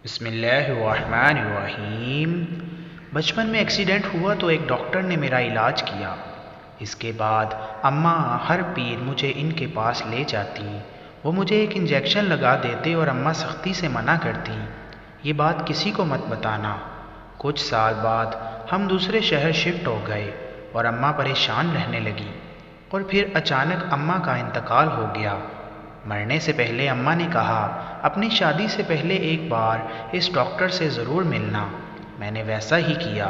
بسم اللہ الرحمن الرحیم۔ بچپن میں ایکسیڈنٹ ہوا تو ایک ڈاکٹر نے میرا علاج کیا۔ اس کے بعد اماں ہر پیر مجھے ان کے پاس لے جاتی۔ وہ مجھے ایک انجیکشن لگا دیتے اور اماں سختی سے منع کرتی، یہ بات کسی کو مت بتانا۔ کچھ سال بعد ہم دوسرے شہر شفٹ ہو گئے اور اماں پریشان رہنے لگی، اور پھر اچانک اماں کا انتقال ہو گیا۔ مرنے سے پہلے اماں نے کہا اپنی شادی سے پہلے ایک بار اس ڈاکٹر سے ضرور ملنا۔ میں نے ویسا ہی کیا۔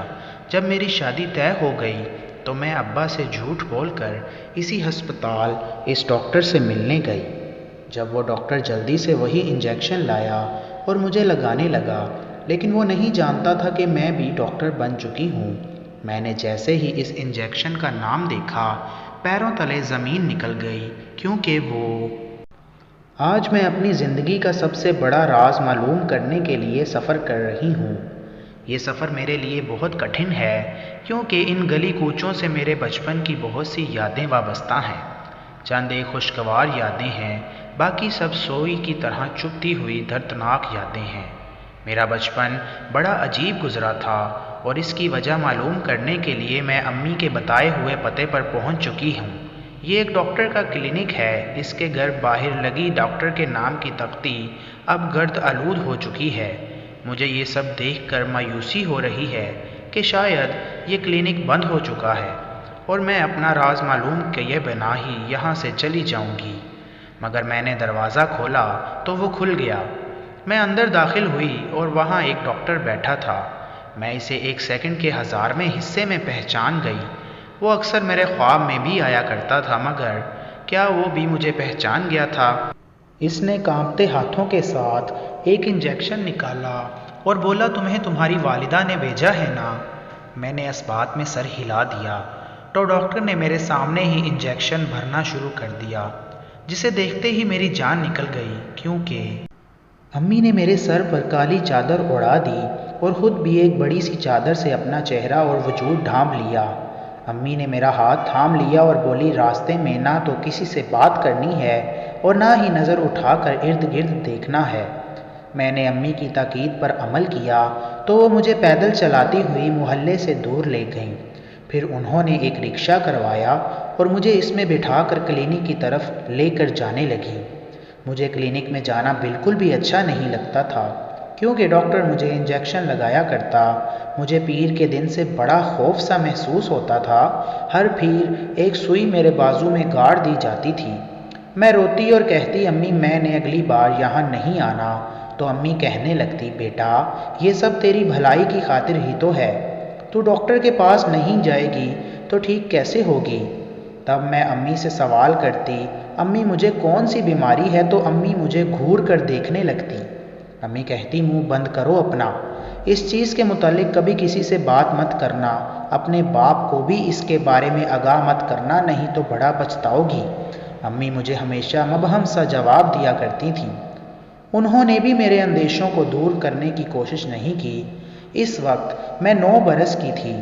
جب میری شادی طے ہو گئی تو میں ابا سے جھوٹ بول کر اسی ہسپتال اس ڈاکٹر سے ملنے گئی۔ جب وہ ڈاکٹر جلدی سے وہی انجیکشن لایا اور مجھے لگانے لگا، لیکن وہ نہیں جانتا تھا کہ میں بھی ڈاکٹر بن چکی ہوں۔ میں نے جیسے ہی اس انجیکشن کا نام دیکھا، پیروں تلے زمین نکل گئی، کیونکہ وہ آج میں اپنی زندگی کا سب سے بڑا راز معلوم کرنے کے لیے سفر کر رہی ہوں۔ یہ سفر میرے لیے بہت کٹھن ہے، کیونکہ ان گلی کوچوں سے میرے بچپن کی بہت سی یادیں وابستہ ہیں۔ چند ایک خوشگوار یادیں ہیں، باقی سب سوئی کی طرح چپتی ہوئی دردناک یادیں ہیں۔ میرا بچپن بڑا عجیب گزرا تھا، اور اس کی وجہ معلوم کرنے کے لیے میں امی کے بتائے ہوئے پتے پر پہنچ چکی ہوں۔ یہ ایک ڈاکٹر کا کلینک ہے۔ اس کے گھر باہر لگی ڈاکٹر کے نام کی تختی اب گرد آلود ہو چکی ہے۔ مجھے یہ سب دیکھ کر مایوسی ہو رہی ہے کہ شاید یہ کلینک بند ہو چکا ہے اور میں اپنا راز معلوم کیے بنا ہی یہاں سے چلی جاؤں گی۔ مگر میں نے دروازہ کھولا تو وہ کھل گیا۔ میں اندر داخل ہوئی اور وہاں ایک ڈاکٹر بیٹھا تھا۔ میں اسے ایک سیکنڈ کے ہزارویں حصے میں پہچان گئی۔ وہ اکثر میرے خواب میں بھی آیا کرتا تھا، مگر کیا وہ بھی مجھے پہچان گیا تھا؟ اس نے کانپتے ہاتھوں کے ساتھ ایک انجیکشن نکالا اور بولا تمہیں تمہاری والدہ نے بھیجا ہے نا؟ میں نے اس بات میں سر ہلا دیا تو ڈاکٹر نے میرے سامنے ہی انجیکشن بھرنا شروع کر دیا، جسے دیکھتے ہی میری جان نکل گئی، کیونکہ امی نے میرے سر پر کالی چادر اڑا دی اور خود بھی ایک بڑی سی چادر سے اپنا چہرہ اور وجود ڈھانپ لیا۔ امی نے میرا ہاتھ تھام لیا اور بولی راستے میں نہ تو کسی سے بات کرنی ہے اور نہ ہی نظر اٹھا کر ارد گرد دیکھنا ہے۔ میں نے امی کی تاکید پر عمل کیا تو وہ مجھے پیدل چلاتی ہوئی محلے سے دور لے گئیں۔ پھر انہوں نے ایک رکشہ کروایا اور مجھے اس میں بٹھا کر کلینک کی طرف لے کر جانے لگی۔ مجھے کلینک میں جانا بالکل بھی اچھا نہیں لگتا تھا، کیونکہ ڈاکٹر مجھے انجیکشن لگایا کرتا۔ مجھے پیر کے دن سے بڑا خوف سا محسوس ہوتا تھا۔ ہر پیر ایک سوئی میرے بازو میں گاڑ دی جاتی تھی۔ میں روتی اور کہتی امی میں نے اگلی بار یہاں نہیں آنا، تو امی کہنے لگتی بیٹا یہ سب تیری بھلائی کی خاطر ہی تو ہے، تو ڈاکٹر کے پاس نہیں جائے گی تو ٹھیک کیسے ہوگی؟ تب میں امی سے سوال کرتی امی مجھے کون سی بیماری ہے، تو امی مجھے گھور کر دیکھنے لگتی۔ امی کہتی منہ بند کرو اپنا، اس چیز کے متعلق کبھی کسی سے بات مت کرنا، اپنے باپ کو بھی اس کے بارے میں آگاہ مت کرنا، نہیں تو بڑا پچھتاؤ گی۔ امی مجھے ہمیشہ مبہم سا جواب دیا کرتی تھیں۔ انہوں نے بھی میرے اندیشوں کو دور کرنے کی کوشش نہیں کی۔ اس وقت میں 9 برس کی تھی۔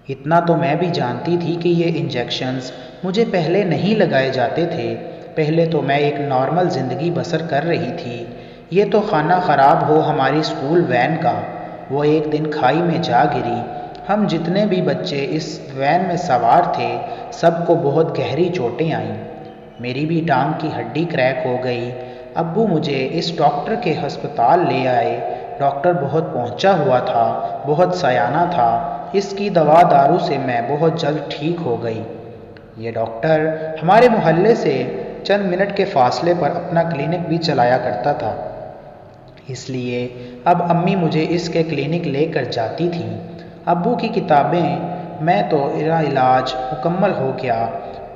اتنا تو میں بھی جانتی تھی کہ یہ انجیکشنز مجھے پہلے نہیں لگائے جاتے تھے۔ پہلے تو میں ایک نارمل زندگی بسر کر رہی تھی۔ یہ تو خانہ خراب ہو ہماری اسکول وین کا، وہ ایک دن کھائی میں جا گری۔ ہم جتنے بھی بچے اس وین میں سوار تھے سب کو بہت گہری چوٹیں آئیں۔ میری بھی ٹانگ کی ہڈی کریک ہو گئی۔ ابو مجھے اس ڈاکٹر کے ہسپتال لے آئے۔ ڈاکٹر بہت پہنچا ہوا تھا، بہت سیانہ تھا۔ اس کی دوا دارو سے میں بہت جلد ٹھیک ہو گئی۔ یہ ڈاکٹر ہمارے محلے سے چند منٹ کے فاصلے پر اپنا کلینک بھی چلایا کرتا تھا، اس لیے اب امی مجھے اس کے کلینک لے کر جاتی تھیں۔ ابو کی کتابیں میں تو علاج مکمل ہو گیا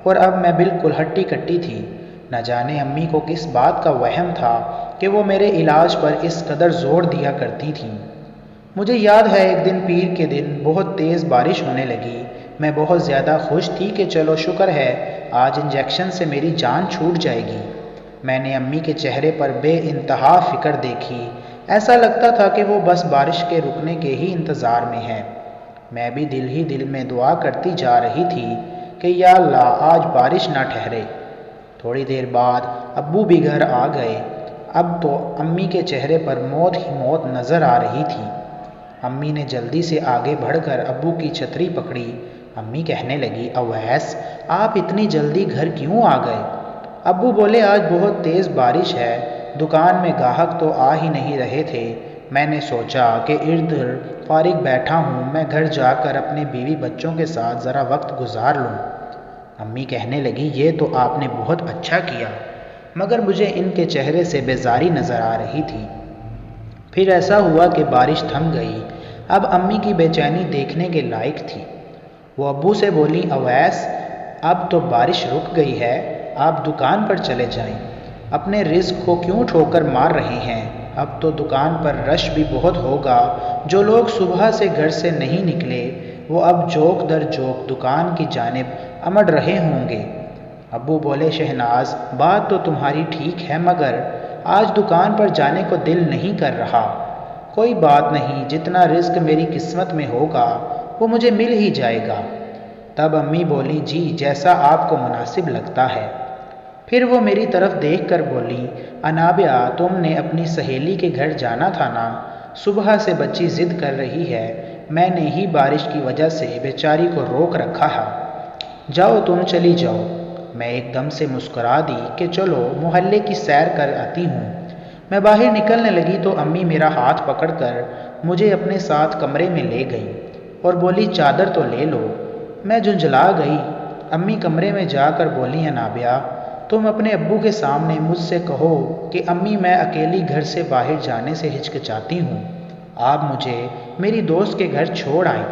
اور اب میں بالکل ہٹی کٹی تھی۔ نہ جانے امی کو کس بات کا وہم تھا کہ وہ میرے علاج پر اس قدر زور دیا کرتی تھیں۔ مجھے یاد ہے ایک دن پیر کے دن بہت تیز بارش ہونے لگی۔ میں بہت زیادہ خوش تھی کہ چلو شکر ہے آج انجیکشن سے میری جان چھوٹ جائے گی۔ میں نے امی کے چہرے پر بے انتہا فکر دیکھی، ایسا لگتا تھا کہ وہ بس بارش کے رکنے کے ہی انتظار میں ہے۔ میں بھی دل ہی دل میں دعا کرتی جا رہی تھی کہ یا اللہ آج بارش نہ ٹھہرے۔ تھوڑی دیر بعد ابو بھی گھر آ گئے۔ اب تو امی کے چہرے پر موت ہی موت نظر آ رہی تھی۔ امی نے جلدی سے آگے بڑھ کر ابو کی چھتری پکڑی۔ امی کہنے لگی، اویس آپ اتنی جلدی گھر کیوں آ گئے؟ ابو بولے، آج بہت تیز بارش ہے، دکان میں گاہک تو آ ہی نہیں رہے تھے، میں نے سوچا کہ ارد گرد فارغ بیٹھا ہوں، میں گھر جا کر اپنے بیوی بچوں کے ساتھ ذرا وقت گزار لوں۔ امی کہنے لگی، یہ تو آپ نے بہت اچھا کیا، مگر مجھے ان کے چہرے سے بیزاری نظر آ رہی تھی۔ پھر ایسا ہوا کہ بارش تھم گئی۔ اب امی کی بے چینی دیکھنے کے لائق تھی۔ وہ ابو سے بولی، اویس اب تو بارش رک گئی ہے، آپ دکان پر چلے جائیں، اپنے رزق کو کیوں ٹھوکر مار رہے ہیں؟ اب تو دکان پر رش بھی بہت ہوگا، جو لوگ صبح سے گھر سے نہیں نکلے وہ اب جوک در جوک دکان کی جانب امڑ رہے ہوں گے۔ ابو بولے، شہناز بات تو تمہاری ٹھیک ہے، مگر آج دکان پر جانے کو دل نہیں کر رہا۔ کوئی بات نہیں، جتنا رزق میری قسمت میں ہوگا وہ مجھے مل ہی جائے گا۔ تب امی بولی، جی جیسا آپ کو مناسب لگتا ہے۔ پھر وہ میری طرف دیکھ کر بولی، انابیہ تم نے اپنی سہیلی کے گھر جانا تھا نا؟ صبح سے بچی ضد کر رہی ہے، میں نے ہی بارش کی وجہ سے بیچاری کو روک رکھا ہے، جاؤ تم چلی جاؤ۔ میں ایک دم سے مسکرا دی کہ چلو محلے کی سیر کر آتی ہوں۔ میں باہر نکلنے لگی تو امی میرا ہاتھ پکڑ کر مجھے اپنے ساتھ کمرے میں لے گئی اور بولی، چادر تو لے لو۔ میں جھنجھلا گئی۔ امی کمرے میں جا کر بولی، انابیہ تم اپنے ابو کے سامنے مجھ سے کہو کہ امی میں اکیلی گھر سے باہر جانے سے ہچکچاتی ہوں، آپ مجھے میری دوست کے گھر چھوڑ آئیں۔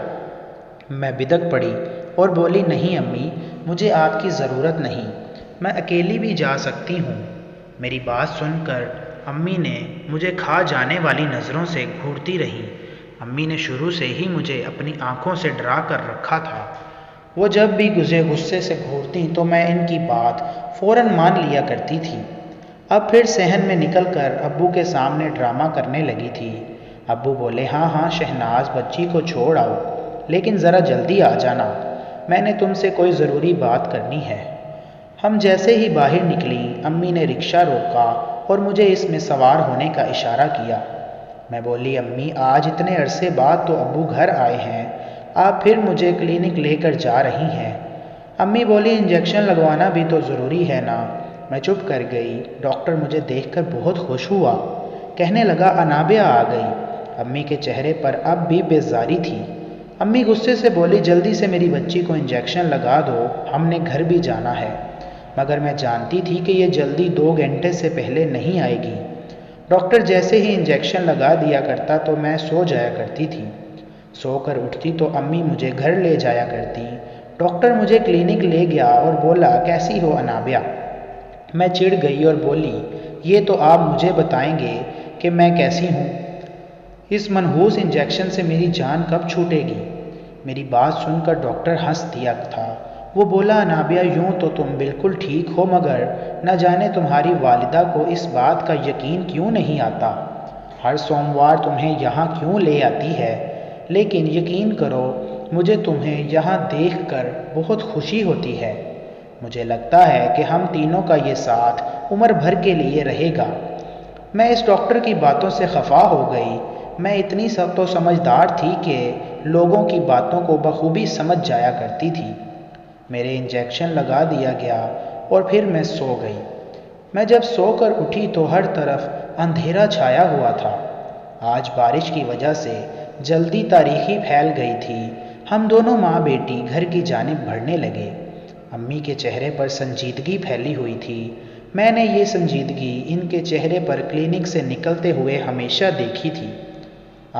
میں بدک پڑی اور بولی، نہیں امی، مجھے آپ کی ضرورت نہیں، میں اکیلی بھی جا سکتی ہوں۔ میری بات سن کر امی نے مجھے کھا جانے والی نظروں سے گھورتی رہیں۔ امی نے شروع سے ہی مجھے اپنی آنکھوں سے ڈرا کر رکھا تھا۔ وہ جب بھی مجھے غصے سے گھورتی تو میں ان کی بات فوراً مان لیا کرتی تھی۔ اب پھر صحن میں نکل کر ابو کے سامنے ڈرامہ کرنے لگی تھی۔ ابو بولے، ہاں ہاں شہناز بچی کو چھوڑ آؤ، لیکن ذرا جلدی آ جانا، میں نے تم سے کوئی ضروری بات کرنی ہے۔ ہم جیسے ہی باہر نکلی، امی نے رکشہ روکا اور مجھے اس میں سوار ہونے کا اشارہ کیا۔ میں بولی، امی آج اتنے عرصے بعد تو ابو گھر آئے ہیں، آپ پھر مجھے کلینک لے کر جا رہی ہیں۔ امی بولی، انجیکشن لگوانا بھی تو ضروری ہے نا۔ میں چپ کر گئی۔ ڈاکٹر مجھے دیکھ کر بہت خوش ہوا، کہنے لگا، انابیہ آ گئی۔ امی کے چہرے پر اب بھی بیزاری تھی۔ امی غصے سے بولی، جلدی سے میری بچی کو انجیکشن لگا دو، ہم نے گھر بھی جانا ہے۔ مگر میں جانتی تھی کہ یہ جلدی 2 گھنٹے سے پہلے نہیں آئے گی۔ ڈاکٹر جیسے ہی انجیکشن لگا دیا کرتا تو میں سو جایا کرتی تھی۔ سو کر اٹھتی تو امی مجھے گھر لے جایا کرتی۔ ڈاکٹر مجھے کلینک لے گیا اور بولا، کیسی ہو انابیہ؟ میں چڑ گئی اور بولی، یہ تو آپ مجھے بتائیں گے کہ میں کیسی ہوں، اس منحوس انجیکشن سے میری جان کب چھوٹے گی؟ میری بات سن کر ڈاکٹر ہنس دیا تھا۔ وہ بولا، انابیہ یوں تو تم بالکل ٹھیک ہو، مگر نہ جانے تمہاری والدہ کو اس بات کا یقین کیوں نہیں آتا، ہر سوموار تمہیں یہاں کیوں لے آتی ہے، لیکن یقین کرو مجھے تمہیں یہاں دیکھ کر بہت خوشی ہوتی ہے۔ مجھے لگتا ہے کہ ہم تینوں کا یہ ساتھ عمر بھر کے لیے رہے گا۔ میں اس ڈاکٹر کی باتوں سے خفا ہو گئی۔ میں اتنی سب تو سمجھدار تھی کہ لوگوں کی باتوں کو بخوبی سمجھ جایا کرتی تھی۔ میرے انجیکشن لگا دیا گیا اور پھر میں سو گئی۔ میں جب سو کر اٹھی تو ہر طرف اندھیرا چھایا ہوا تھا۔ آج بارش کی وجہ سے جلدی تاریکی پھیل گئی تھی۔ ہم دونوں ماں بیٹی گھر کی جانب بڑھنے لگے۔ امی کے چہرے پر سنجیدگی پھیلی ہوئی تھی۔ میں نے یہ سنجیدگی ان کے چہرے پر کلینک سے نکلتے ہوئے ہمیشہ دیکھی تھی۔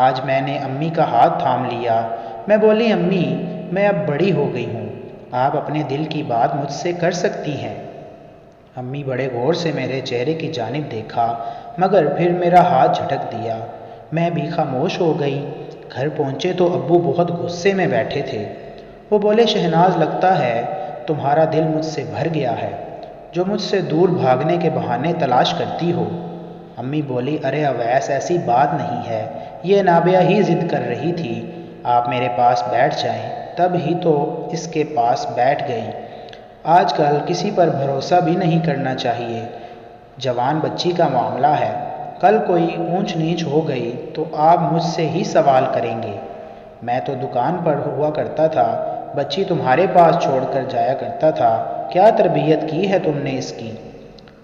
آج میں نے امی کا ہاتھ تھام لیا۔ میں بولی، امی میں اب بڑی ہو گئی ہوں، آپ اپنے دل کی بات مجھ سے کر سکتی ہیں۔ امی بڑے غور سے میرے چہرے کی جانب دیکھا، مگر پھر میرا ہاتھ جھٹک دیا۔ میں بھی خاموش ہو گئی۔ گھر پہنچے تو ابو بہت غصے میں بیٹھے تھے۔ وہ بولے، شہناز لگتا ہے تمہارا دل مجھ سے بھر گیا ہے، جو مجھ سے دور بھاگنے کے بہانے تلاش کرتی ہو۔ امی بولی، ارے اویس ایسی بات نہیں ہے، یہ انابیہ ہی ضد کر رہی تھی، آپ میرے پاس بیٹھ جائیں، تب ہی تو اس کے پاس بیٹھ گئی۔ آج کل کسی پر بھروسہ بھی نہیں کرنا چاہیے، جوان بچی کا معاملہ ہے، کل کوئی اونچ نیچ ہو گئی تو آپ مجھ سے ہی سوال کریں گے۔ میں تو دکان پر ہوا کرتا تھا، بچی تمہارے پاس چھوڑ کر جایا کرتا تھا، کیا تربیت کی ہے تم نے اس کی؟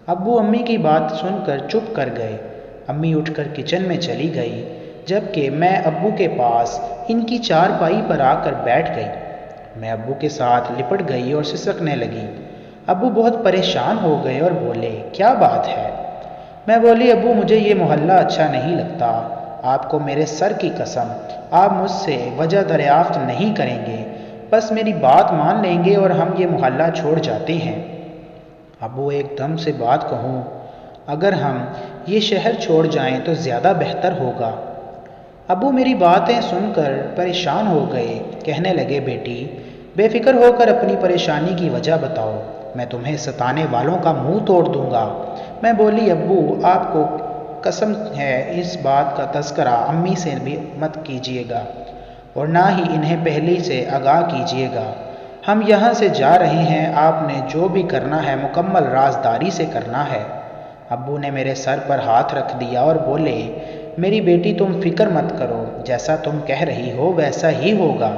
ابو امی کی بات سن کر چپ کر گئے۔ امی اٹھ کر کچن میں چلی گئی، جبکہ میں ابو کے پاس ان کی چارپائی پر آ کر بیٹھ گئی۔ میں ابو کے ساتھ لپٹ گئی اور سسکنے لگی۔ ابو بہت پریشان ہو گئے اور بولے، کیا بات ہے؟ میں بولی، ابو مجھے یہ محلہ اچھا نہیں لگتا، آپ کو میرے سر کی قسم آپ مجھ سے وجہ دریافت نہیں کریں گے، بس میری بات مان لیں گے اور ہم یہ محلہ چھوڑ جاتے ہیں۔ ابو ایک دم سے بات کہوں، اگر ہم یہ شہر چھوڑ جائیں تو زیادہ بہتر ہوگا۔ ابو میری باتیں سن کر پریشان ہو گئے، کہنے لگے، بیٹی بے فکر ہو کر اپنی پریشانی کی وجہ بتاؤ، میں تمہیں ستانے والوں کا منہ توڑ دوں گا۔ میں بولی، ابو آپ کو قسم ہے اس بات کا تذکرہ امی سے بھی مت کیجیے گا اور نہ ہی انہیں پہلے سے آگاہ کیجیے گا۔ ہم یہاں سے جا رہے ہیں، آپ نے جو بھی کرنا ہے مکمل رازداری سے کرنا ہے۔ ابو نے میرے سر پر ہاتھ رکھ دیا اور بولے، میری بیٹی تم فکر مت کرو، جیسا تم کہہ رہی ہو ویسا ہی ہوگا۔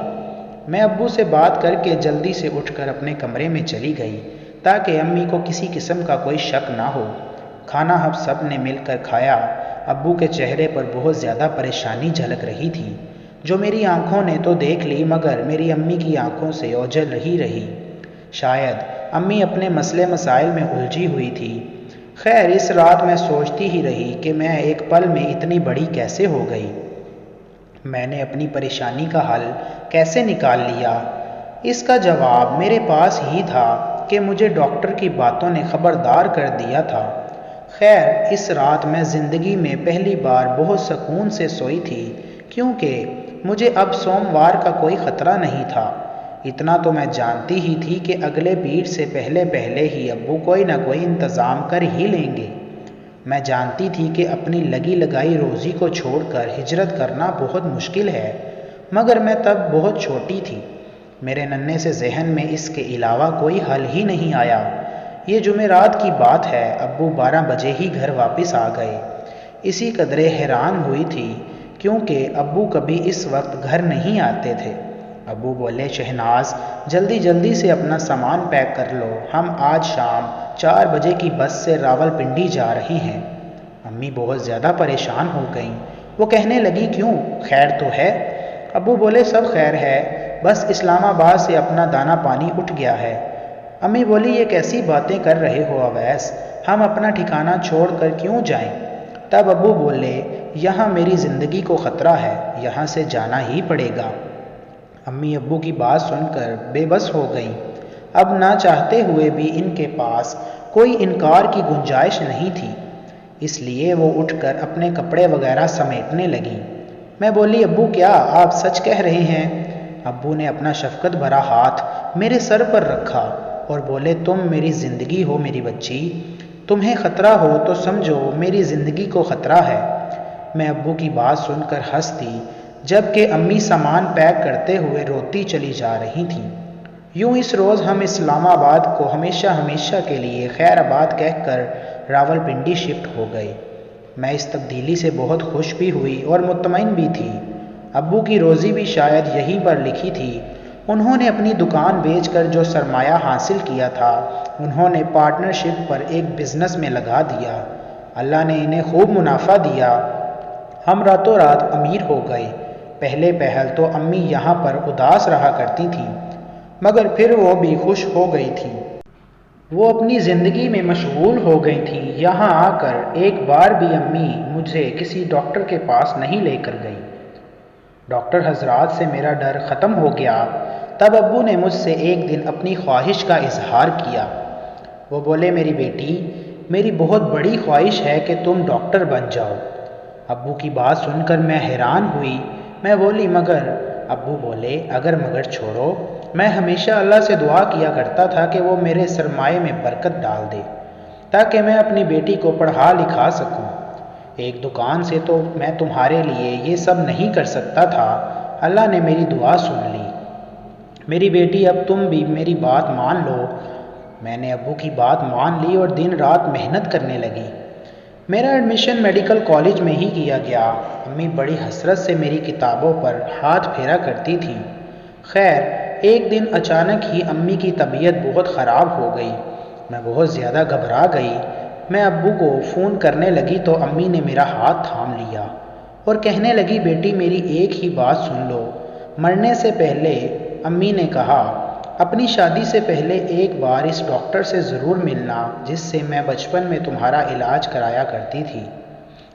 میں ابو سے بات کر کے جلدی سے اٹھ کر اپنے کمرے میں چلی گئی تاکہ امی کو کسی قسم کا کوئی شک نہ ہو۔ کھانا ہم سب نے مل کر کھایا۔ ابو کے چہرے پر بہت زیادہ پریشانی جھلک رہی تھی، جو میری آنکھوں نے تو دیکھ لی مگر میری امی کی آنکھوں سے اوجھل رہی۔ شاید امی اپنے مسئلے مسائل میں الجھی ہوئی تھی۔ خیر اس رات میں سوچتی ہی رہی کہ میں ایک پل میں اتنی بڑی کیسے ہو گئی، میں نے اپنی پریشانی کا حل کیسے نکال لیا؟ اس کا جواب میرے پاس ہی تھا کہ مجھے ڈاکٹر کی باتوں نے خبردار کر دیا تھا۔ خیر اس رات میں زندگی میں پہلی بار بہت سکون سے سوئی تھی، کیونکہ مجھے اب سوموار کا کوئی خطرہ نہیں تھا۔ اتنا تو میں جانتی ہی تھی کہ اگلے پیر سے پہلے ہی ابو کوئی نہ کوئی انتظام کر ہی لیں گے۔ میں جانتی تھی کہ اپنی لگی لگائی روزی کو چھوڑ کر ہجرت کرنا بہت مشکل ہے، مگر میں تب بہت چھوٹی تھی، میرے ننھے سے ذہن میں اس کے علاوہ کوئی حل ہی نہیں آیا۔ یہ جمعرات کی بات ہے، ابو 12 بجے ہی گھر واپس آ گئے۔ اسی قدرے حیران ہوئی تھی کیونکہ ابو کبھی اس وقت گھر نہیں آتے تھے۔ ابو بولے، شہناز جلدی سے اپنا سامان پیک کر لو، ہم آج شام 4 بجے کی بس سے راولپنڈی جا رہی ہیں۔ امی بہت زیادہ پریشان ہو گئیں، وہ کہنے لگی، کیوں خیر تو ہے؟ ابو بولے، سب خیر ہے، بس اسلام آباد سے اپنا دانہ پانی اٹھ گیا ہے۔ امی بولی، یہ کیسی باتیں کر رہے ہو اویس، ہم اپنا ٹھکانہ چھوڑ کر کیوں جائیں؟ تب ابو بولے، یہاں میری زندگی کو خطرہ ہے، یہاں سے جانا ہی پڑے گا۔ امی ابو کی بات سن کر بے بس ہو گئیں، اب نہ چاہتے ہوئے بھی ان کے پاس کوئی انکار کی گنجائش نہیں تھی، اس لیے وہ اٹھ کر اپنے کپڑے وغیرہ سمیٹنے لگیں۔ میں بولی، ابو کیا آپ سچ کہہ رہے ہیں؟ ابو نے اپنا شفقت بھرا ہاتھ میرے سر پر رکھا اور بولے، تم میری زندگی ہو میری بچی، تمہیں خطرہ ہو تو سمجھو میری زندگی کو خطرہ ہے۔ میں ابو کی بات سن کر ہنس دی، جبکہ امی سامان پیک کرتے ہوئے روتی چلی جا رہی تھیں۔ یوں اس روز ہم اسلام آباد کو ہمیشہ کے لیے خیر آباد کہہ کر راولپنڈی شفٹ ہو گئے۔ میں اس تبدیلی سے بہت خوش بھی ہوئی اور مطمئن بھی تھی۔ ابو کی روزی بھی شاید یہیں پر لکھی تھی، انہوں نے اپنی دکان بیچ کر جو سرمایہ حاصل کیا تھا انہوں نے پارٹنرشپ پر ایک بزنس میں لگا دیا۔ اللہ نے انہیں خوب منافع دیا، ہم راتوں رات امیر ہو گئے۔ پہلے پہل تو امی یہاں پر اداس رہا کرتی تھیں، مگر پھر وہ بھی خوش ہو گئی تھیں۔ وہ اپنی زندگی میں مشغول ہو گئی تھیں۔ یہاں آ کر ایک بار بھی امی مجھے کسی ڈاکٹر کے پاس نہیں لے کر گئی۔ ڈاکٹر حضرات سے میرا ڈر ختم ہو گیا۔ تب ابو نے مجھ سے ایک دن اپنی خواہش کا اظہار کیا۔ وہ بولے، میری بیٹی میری بہت بڑی خواہش ہے کہ تم ڈاکٹر بن جاؤ۔ ابو کی بات سن کر میں حیران ہوئی۔ میں بولی، مگر؟ ابو بولے، اگر مگر چھوڑو، میں ہمیشہ اللہ سے دعا کیا کرتا تھا کہ وہ میرے سرمایے میں برکت ڈال دے تاکہ میں اپنی بیٹی کو پڑھا لکھا سکوں۔ ایک دکان سے تو میں تمہارے لیے یہ سب نہیں کر سکتا تھا، اللہ نے میری دعا سن لی۔ میری بیٹی اب تم بھی میری بات مان لو میں نے ابو کی بات مان لی اور دن رات محنت کرنے لگی۔ میرا ایڈمیشن میڈیکل کالج میں ہی کیا گیا۔ امی بڑی حسرت سے میری کتابوں پر ہاتھ پھیرا کرتی تھی۔ خیر، ایک دن اچانک ہی امی کی طبیعت بہت خراب ہو گئی۔ میں بہت زیادہ گھبرا گئی۔ میں ابو کو فون کرنے لگی تو امی نے میرا ہاتھ تھام لیا اور کہنے لگی، بیٹی میری ایک ہی بات سن لو۔ مرنے سے پہلے امی نے کہا، اپنی شادی سے پہلے ایک بار اس ڈاکٹر سے ضرور ملنا جس سے میں بچپن میں تمہارا علاج کرایا کرتی تھی۔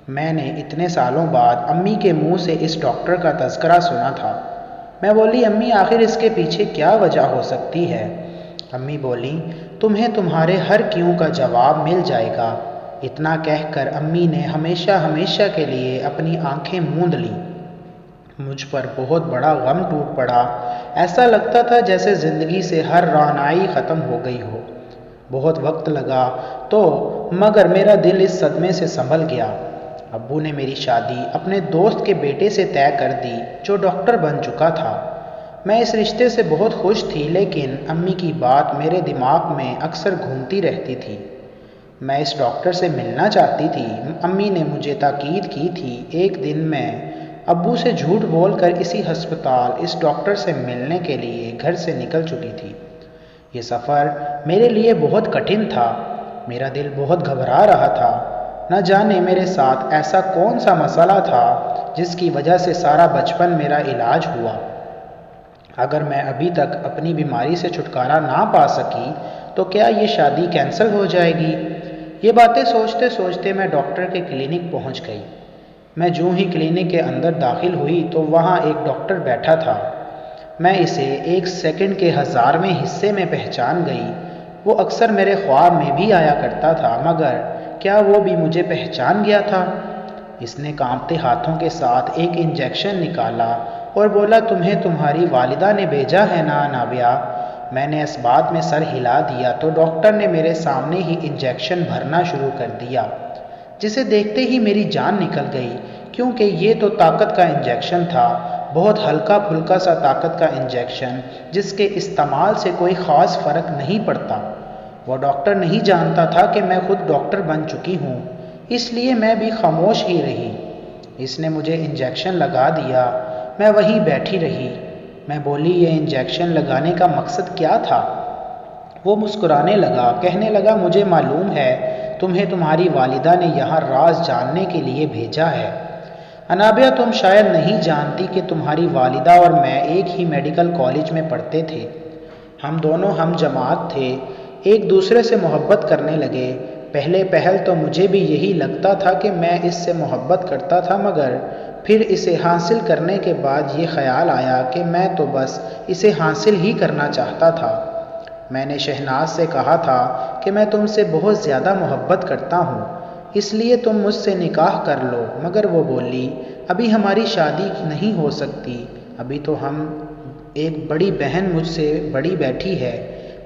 میں نے اتنے سالوں بعد امی کے منہ سے اس ڈاکٹر کا تذکرہ سنا تھا۔ میں بولی، امی آخر اس کے پیچھے کیا وجہ ہو سکتی ہے؟ امی بولی، تمہیں تمہارے ہر کیوں کا جواب مل جائے گا۔ اتنا کہہ کر امی نے ہمیشہ ہمیشہ کے لیے اپنی آنکھیں موند لیں۔ مجھ پر بہت بڑا غم ٹوٹ پڑا۔ ایسا لگتا تھا جیسے زندگی سے ہر رعنائی ختم ہو گئی ہو۔ بہت وقت لگا تو مگر میرا دل اس صدمے سے سنبھل گیا۔ ابو نے میری شادی اپنے دوست کے بیٹے سے طے کر دی جو ڈاکٹر بن چکا تھا۔ میں اس رشتے سے بہت خوش تھی، لیکن امی کی بات میرے دماغ میں اکثر گھومتی رہتی تھی۔ میں اس ڈاکٹر سے ملنا چاہتی تھی۔ امی نے مجھے تاکید کی تھی۔ ایک دن میں ابو سے جھوٹ بول کر اسی ہسپتال اس ڈاکٹر سے ملنے کے لیے گھر سے نکل چکی تھی۔ یہ سفر میرے لیے بہت کٹھن تھا۔ میرا دل بہت گھبرا رہا تھا۔ نہ جانے میرے ساتھ ایسا کون سا مسئلہ تھا جس کی وجہ سے سارا بچپن میرا علاج ہوا۔ اگر میں ابھی تک اپنی بیماری سے چھٹکارا نہ پا سکی تو کیا یہ شادی کینسل ہو جائے گی؟ یہ باتیں سوچتے سوچتے میں ڈاکٹر کے کلینک پہنچ گئی۔ میں جو ہی کلینک کے اندر داخل ہوئی تو وہاں ایک ڈاکٹر بیٹھا تھا۔ میں اسے ایک سیکنڈ کے 1000ویں حصے میں پہچان گئی۔ وہ اکثر میرے خواب میں بھی آیا کرتا تھا، مگر کیا وہ بھی مجھے پہچان گیا تھا؟ اس نے کانپتے ہاتھوں کے ساتھ ایک انجیکشن نکالا اور بولا، تمہیں تمہاری والدہ نے بھیجا ہے نا نابیہ؟ میں نے اس بات میں سر ہلا دیا تو ڈاکٹر نے میرے سامنے ہی انجیکشن بھرنا شروع کر دیا، جسے دیکھتے ہی میری جان نکل گئی، کیونکہ یہ تو طاقت کا انجیکشن تھا، بہت ہلکا پھلکا سا طاقت کا انجیکشن جس کے استعمال سے کوئی خاص فرق نہیں پڑتا۔ وہ ڈاکٹر نہیں جانتا تھا کہ میں خود ڈاکٹر بن چکی ہوں، اس لیے میں بھی خاموش ہی رہی۔ اس نے مجھے انجیکشن لگا دیا۔ میں وہیں بیٹھی رہی۔ میں بولی، یہ انجیکشن لگانے کا مقصد کیا تھا؟ وہ مسکرانے لگا، کہنے لگا، مجھے معلوم ہے تمہیں تمہاری والدہ نے یہاں راز جاننے کے لیے بھیجا ہے۔ انابیہ، تم شاید نہیں جانتی کہ تمہاری والدہ اور میں ایک ہی میڈیکل کالج میں پڑھتے تھے۔ ہم دونوں ہم جماعت تھے، ایک دوسرے سے محبت کرنے لگے۔ پہلے پہل تو مجھے بھی یہی لگتا تھا کہ میں اس سے محبت کرتا تھا، مگر پھر اسے حاصل کرنے کے بعد یہ خیال آیا کہ میں تو بس اسے حاصل ہی کرنا چاہتا تھا۔ میں نے شہناز سے کہا تھا کہ میں تم سے بہت زیادہ محبت کرتا ہوں، اس لیے تم مجھ سے نکاح کر لو، مگر وہ بولی، ابھی ہماری شادی نہیں ہو سکتی، ابھی تو ایک بڑی بہن مجھ سے بڑی بیٹھی ہے،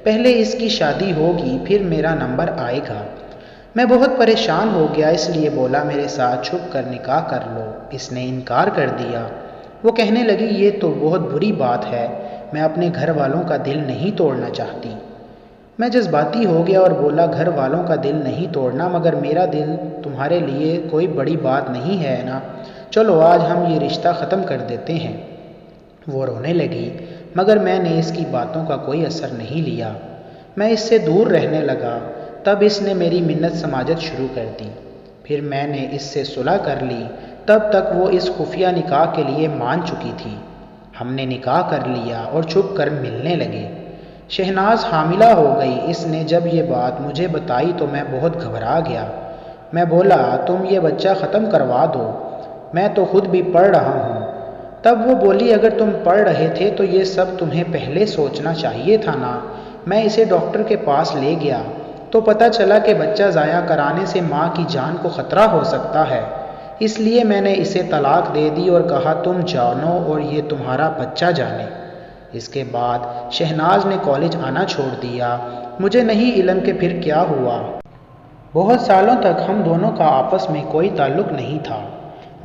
پہلے اس کی شادی ہوگی پھر میرا نمبر آئے گا۔ میں بہت پریشان ہو گیا، اس لیے بولا، میرے ساتھ چھپ کر نکاح کر لو۔ اس نے انکار کر دیا۔ وہ کہنے لگی، یہ تو بہت بری بات ہے، میں اپنے گھر والوں کا دل نہیں توڑنا چاہتی۔ میں جذباتی ہو گیا اور بولا، گھر والوں کا دل نہیں توڑنا، مگر میرا دل تمہارے لیے کوئی بڑی بات نہیں ہے نا، چلو آج ہم یہ رشتہ ختم کر دیتے ہیں۔ وہ رونے لگی، مگر میں نے اس کی باتوں کا کوئی اثر نہیں لیا۔ میں اس سے دور رہنے لگا۔ تب اس نے میری منت سماجت شروع کر دی۔ پھر میں نے اس سے صلح کر لی۔ تب تک وہ اس خفیہ نکاح کے لیے مان چکی تھی۔ ہم نے نکاح کر لیا اور چھپ کر ملنے لگے۔ شہناز حاملہ ہو گئی۔ اس نے جب یہ بات مجھے بتائی تو میں بہت گھبرا گیا۔ میں بولا، تم یہ بچہ ختم کروا دو، میں تو خود بھی پڑھ رہا ہوں۔ تب وہ بولی، اگر تم پڑھ رہے تھے تو یہ سب تمہیں پہلے سوچنا چاہیے تھا نا۔ میں اسے ڈاکٹر کے پاس لے گیا تو پتہ چلا کہ بچہ ضائع کرانے سے ماں کی جان کو خطرہ ہو سکتا ہے، اس لیے میں نے اسے طلاق دے دی اور کہا، تم جانو اور یہ تمہارا بچہ جانے۔ اس کے بعد شہناز نے کالج آنا چھوڑ دیا۔ مجھے نہیں علم کہ پھر کیا ہوا۔ بہت سالوں تک ہم دونوں کا آپس میں کوئی تعلق نہیں تھا۔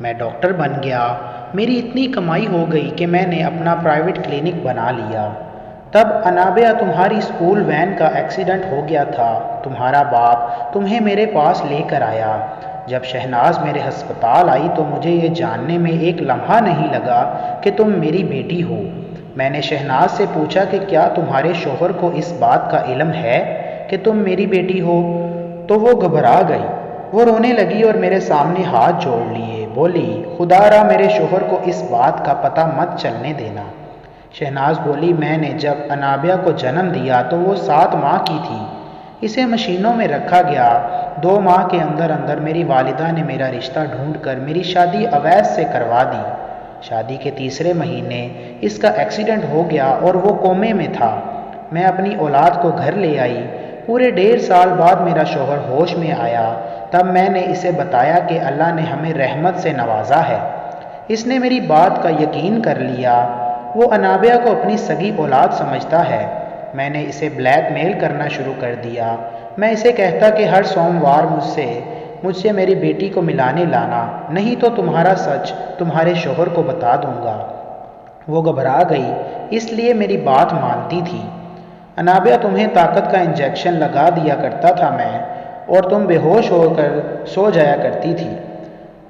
میں ڈاکٹر بن گیا، میری اتنی کمائی ہو گئی کہ میں نے اپنا پرائیویٹ کلینک بنا لیا۔ تب انابیہ تمہاری اسکول وین کا ایکسیڈنٹ ہو گیا تھا، تمہارا باپ تمہیں میرے پاس لے کر آیا۔ جب شہناز میرے ہسپتال آئی تو مجھے یہ جاننے میں ایک لمحہ نہیں لگا کہ تم میری بیٹی ہو۔ میں نے شہناز سے پوچھا کہ کیا تمہارے شوہر کو اس بات کا علم ہے کہ تم میری بیٹی ہو؟ تو وہ گھبرا گئی، وہ رونے لگی اور میرے سامنے ہاتھ جوڑ لیے، بولی خدا را میرے شوہر کو اس بات کا پتہ مت چلنے دینا۔ شہناز بولی میں نے جب انابیہ کو جنم دیا تو وہ 7 ماہ کی تھی، اسے مشینوں میں رکھا گیا۔ 2 ماہ کے اندر اندر میری والدہ نے میرا رشتہ ڈھونڈ کر میری شادی اویس سے کروا دی۔ شادی کے تیسرے مہینے اس کا ایکسیڈنٹ ہو گیا اور وہ کومے میں تھا۔ میں اپنی اولاد کو گھر لے آئی۔ پورے 1.5 سال بعد میرا شوہر ہوش میں آیا، تب میں نے اسے بتایا کہ اللہ نے ہمیں رحمت سے نوازا ہے۔ اس نے میری بات کا یقین کر لیا۔ وہ انابیہ کو اپنی سگی اولاد سمجھتا ہے۔ میں نے اسے بلیک میل کرنا شروع کر دیا۔ میں اسے کہتا کہ ہر سوموار مجھ سے میری بیٹی کو ملانے لانا، نہیں تو تمہارا سچ تمہارے شوہر کو بتا دوں گا۔ وہ گھبرا گئی، اس لیے میری بات مانتی تھی۔ انابیہ تمہیں طاقت کا انجیکشن لگا دیا کرتا تھا میں، اور تم بے ہوش ہو کر سو جایا کرتی تھی۔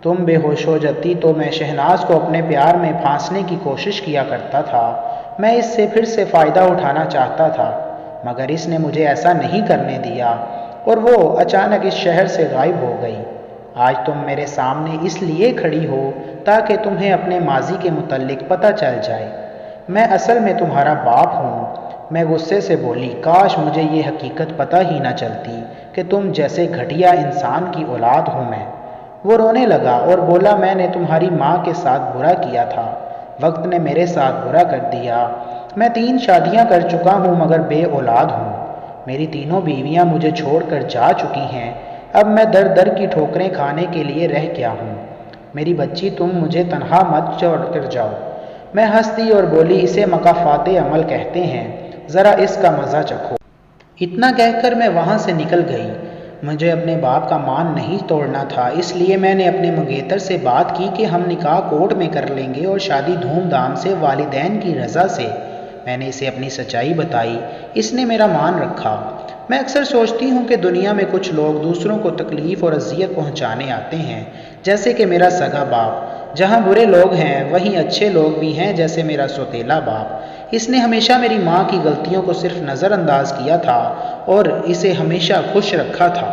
تم بے ہوش ہو جاتی تو میں شہناز کو اپنے پیار میں پھانسنے کی کوشش کیا کرتا تھا۔ میں اس سے پھر سے فائدہ اٹھانا چاہتا تھا، مگر اس نے مجھے ایسا نہیں کرنے دیا اور وہ اچانک اس شہر سے غائب ہو گئی۔ آج تم میرے سامنے اس لیے کھڑی ہو تاکہ تمہیں اپنے ماضی کے متعلق پتہ چل جائے۔ میں اصل میں تمہارا باپ ہوں۔ میں غصے سے بولی کاش مجھے یہ حقیقت پتہ ہی نہ چلتی کہ تم جیسے گھٹیا انسان کی اولاد ہوں میں۔ وہ رونے لگا اور بولا میں نے تمہاری ماں کے ساتھ برا کیا تھا، وقت نے میرے ساتھ برا کر دیا۔ میں 3 شادیاں کر چکا ہوں مگر بے اولاد ہوں۔ میری تینوں بیویاں مجھے چھوڑ کر جا چکی ہیں۔ اب میں در در کی ٹھوکریں کھانے کے لیے رہ گیا ہوں۔ میری بچی تم مجھے تنہا مت چھوڑ کر جاؤ۔ میں ہنسی اور بولی اسے مکافات عمل کہتے ہیں، ذرا اس کا مزہ چکھو۔ اتنا کہہ کر میں وہاں سے نکل گئی۔ مجھے اپنے باپ کا مان نہیں توڑنا تھا، اس لیے میں نے اپنے منگیتر سے بات کی کہ ہم نکاح کورٹ میں کر لیں گے اور شادی دھوم دھام سے والدین کی رضا سے۔ میں نے اسے اپنی سچائی بتائی، اس نے میرا مان رکھا۔ میں اکثر سوچتی ہوں کہ دنیا میں کچھ لوگ دوسروں کو تکلیف اور اذیت پہنچانے آتے ہیں، جیسے کہ میرا سگا باپ۔ جہاں برے لوگ ہیں وہیں اچھے لوگ بھی ہیں، جیسے میرا سوتیلا باپ۔ اس نے ہمیشہ میری ماں کی غلطیوں کو صرف نظر انداز کیا تھا اور اسے ہمیشہ خوش رکھا تھا۔